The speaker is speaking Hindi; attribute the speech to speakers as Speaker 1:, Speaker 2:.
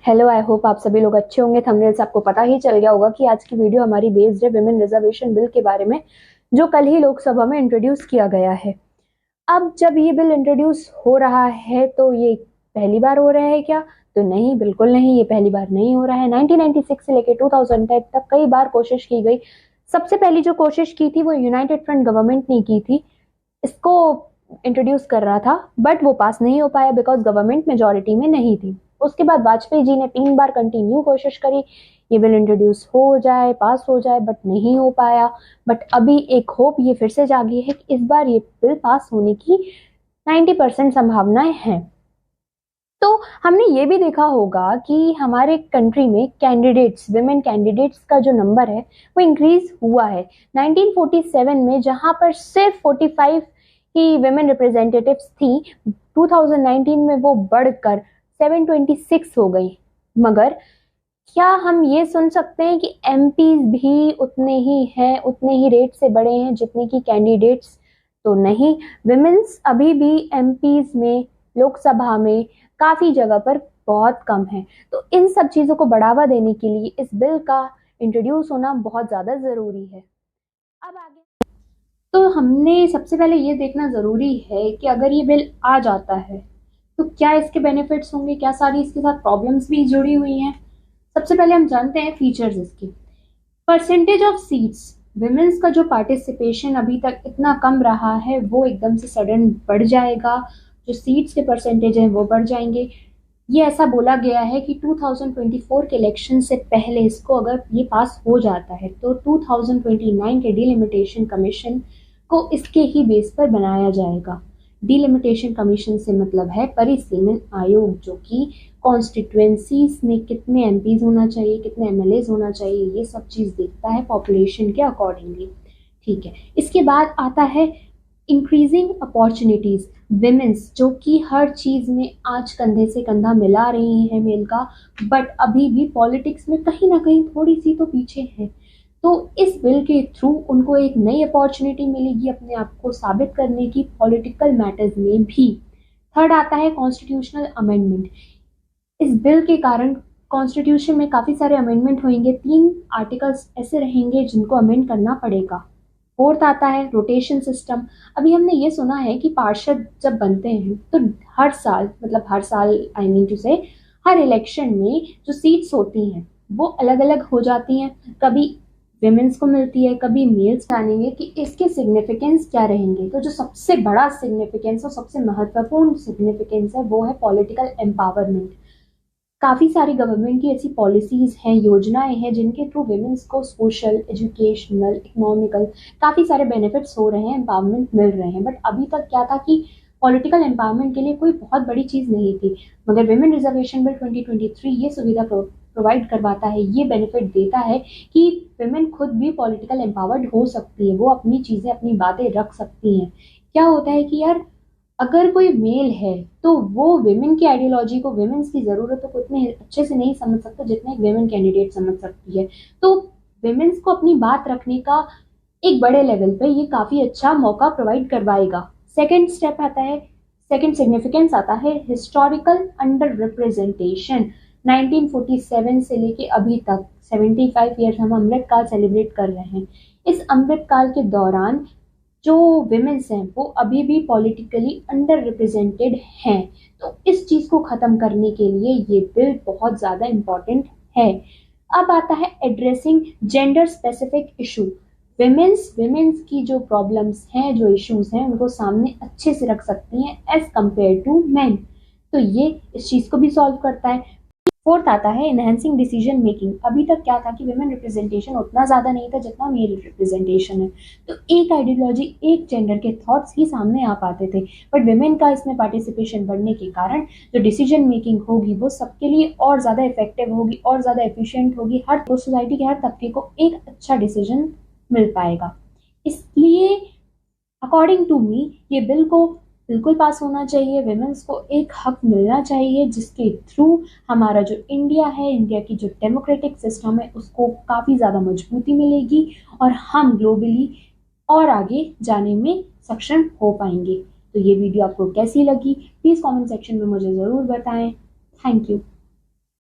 Speaker 1: हेलो, आई होप आप सभी लोग अच्छे होंगे। थंबनेल से आपको पता ही चल गया होगा कि आज की वीडियो हमारी बेस्ड है विमेन रिजर्वेशन बिल के बारे में, जो कल ही लोकसभा में इंट्रोड्यूस किया गया है। अब जब ये बिल इंट्रोड्यूस हो रहा है तो ये पहली बार हो रहा है क्या? तो नहीं, बिल्कुल नहीं, ये पहली बार नहीं हो रहा है। 1996 से लेकर 2010 तक कई बार कोशिश की गई। सबसे पहली जो कोशिश की थी वो यूनाइटेड फ्रंट गवर्नमेंट ने की थी, इसको इंट्रोड्यूस कर रहा था, बट वो पास नहीं हो पाया बिकॉज गवर्नमेंट मेजोरिटी में नहीं थी। उसके बाद वाजपेयी जी ने 3 बार कंटिन्यू कोशिश करी ये बिल इंट्रोड्यूस हो जाए, पास हो जाए, बट नहीं हो पाया। बट अभी एक होप ये फिर से जागी है कि इस बार ये बिल पास होने की 90% संभावनाएं हैं। तो हमने ये भी देखा होगा कि हमारे कंट्री में कैंडिडेट्स, विमेन कैंडिडेट्स का जो नंबर है वो इंक्रीज हुआ है। 1947 में जहां पर सिर्फ 45 ही विमेन रिप्रेजेंटेटिव्स थी, 2019 में वो बढ़कर 726 हो गई। मगर क्या हम ये सुन सकते हैं कि एमपीज भी उतने ही हैं, उतने ही रेट से बढ़े हैं जितने की कैंडिडेट्स? तो नहीं, विमेन्स अभी भी एमपीज में, लोकसभा में काफी जगह पर बहुत कम है। तो इन सब चीजों को बढ़ावा देने के लिए इस बिल का इंट्रोड्यूस होना बहुत ज्यादा जरूरी है। अब आगे तो हमने सबसे पहले ये देखना जरूरी है कि अगर ये बिल आ जाता है तो क्या इसके बेनिफिट्स होंगे, क्या सारी इसके साथ प्रॉब्लम्स भी जुड़ी हुई हैं। सबसे पहले हम जानते हैं फीचर्स इसकी। परसेंटेज ऑफ सीट्स, विमेन्स का जो पार्टिसिपेशन अभी तक इतना कम रहा है वो एकदम से सडन बढ़ जाएगा। जो सीट्स के परसेंटेज हैं वो बढ़ जाएंगे। ये ऐसा बोला गया है कि 2024 के इलेक्शन से पहले इसको अगर ये पास हो जाता है तो 2029 के डिलिमिटेशन कमीशन को इसके ही बेस पर बनाया जाएगा। डिलिमिटेशन कमीशन से मतलब है परिसीमन आयोग, जो कि कॉन्स्टिट्युएंसीज में कितने एमपीज होना चाहिए, कितने एमएलएज होना चाहिए, ये सब चीज देखता है पॉपुलेशन के अकॉर्डिंगली। ठीक है, इसके बाद आता है इंक्रीजिंग अपॉर्चुनिटीज। विमेन्स जो कि हर चीज में आज कंधे से कंधा मिला रही है मेल का, बट अभी भी पॉलिटिक्स में कहीं ना कहीं थोड़ी सी तो पीछे है। तो इस बिल के थ्रू उनको एक नई अपॉर्चुनिटी मिलेगी अपने आप को साबित करने की पॉलिटिकल मैटर्स में भी। थर्ड आता है कॉन्स्टिट्यूशनल अमेंडमेंट। इस बिल के कारण कॉन्स्टिट्यूशन में काफी सारे अमेंडमेंट होंगे, 3 आर्टिकल्स ऐसे रहेंगे जिनको अमेंड करना पड़ेगा। फोर्थ आता है रोटेशन सिस्टम। अभी हमने ये सुना है कि पार्षद जब बनते हैं तो हर साल, मतलब हर साल आई मीन टू से हर इलेक्शन में जो सीट्स होती हैं वो अलग अलग हो जाती हैं। कभी विमेन्स को मिलती है, कभी मेल्स। जानेंगे कि इसके सिग्निफिकेंस क्या रहेंगे। तो जो सबसे बड़ा सिग्निफिकेंस और सबसे महत्वपूर्ण सिग्निफिकेंस है वो है पॉलिटिकल एम्पावरमेंट। काफी सारी गवर्नमेंट की ऐसी पॉलिसीज हैं, योजनाएं हैं जिनके थ्रू विमेन्स को सोशल, एजुकेशनल, इकोनॉमिकल काफी सारे बेनिफिट्स हो रहे हैं, एम्पावरमेंट मिल रहे हैं। बट अभी तक क्या था कि पॉलिटिकल एम्पावरमेंट के लिए कोई बहुत बड़ी चीज नहीं थी। मगर विमेन रिजर्वेशन बिल 2023 ये सुविधा प्रोवाइड करवाता है, ये बेनिफिट देता है कि विमेन खुद भी पॉलिटिकल एम्पावर्ड हो सकती है, वो अपनी चीजें, अपनी बातें रख सकती हैं। क्या होता है कि यार अगर कोई मेल है तो वो विमेन की आइडियोलॉजी को, विमेन्स की जरूरतों को इतने अच्छे से नहीं समझ सकता जितना एक विमेन कैंडिडेट समझ सकती है। तो विमेन्स को अपनी बात रखने का एक बड़े लेवल पे ये काफी अच्छा मौका प्रोवाइड करवाएगा। सेकेंड स्टेप आता है, सेकेंड सिग्निफिकेंस आता है हिस्टोरिकल अंडर रिप्रेजेंटेशन। 1947 से लेके अभी तक 75 ईयर्स हम अमृत काल सेलिब्रेट कर रहे हैं। इस अमृत काल के दौरान जो विमेन्स हैं वो अभी भी पॉलिटिकली अंडर रिप्रेजेंटेड हैं। तो इस चीज को खत्म करने के लिए ये बिल बहुत ज्यादा इम्पोर्टेंट है। अब आता है addressing gender specific issue. Women's की जो प्रॉब्लम्स हैं, जो इश्यूज हैं, उनको सामने अच्छे से रख सकती हैं एज कंपेयर टू मैन। तो ये इस चीज को भी सॉल्व करता है। फोर्थ आता है इनहेंसिंग डिसीजन मेकिंग। अभी तक क्या था कि विमेन रिप्रेजेंटेशन उतना ज्यादा नहीं था जितना मेल रिप्रेजेंटेशन है। तो एक आइडियोलॉजी, एक जेंडर के थॉट्स ही सामने आ पाते थे। बट विमेन का इसमें पार्टिसिपेशन बढ़ने के कारण जो डिसीजन मेकिंग होगी वो सबके लिए और ज्यादा इफेक्टिव होगी, और ज्यादा एफिशिएंट होगी। हर सोसाइटी के हर तबके को एक अच्छा डिसीजन मिल पाएगा। इसलिए अकॉर्डिंग टू मी ये बिल को बिल्कुल पास होना चाहिए। विमेन्स को एक हक मिलना चाहिए जिसके थ्रू हमारा जो इंडिया है, इंडिया की जो डेमोक्रेटिक सिस्टम है, उसको काफ़ी ज़्यादा मजबूती मिलेगी और हम ग्लोबली और आगे जाने में सक्षम हो पाएंगे। तो ये वीडियो आपको कैसी लगी प्लीज़ कमेंट सेक्शन में मुझे ज़रूर बताएं। Thank you.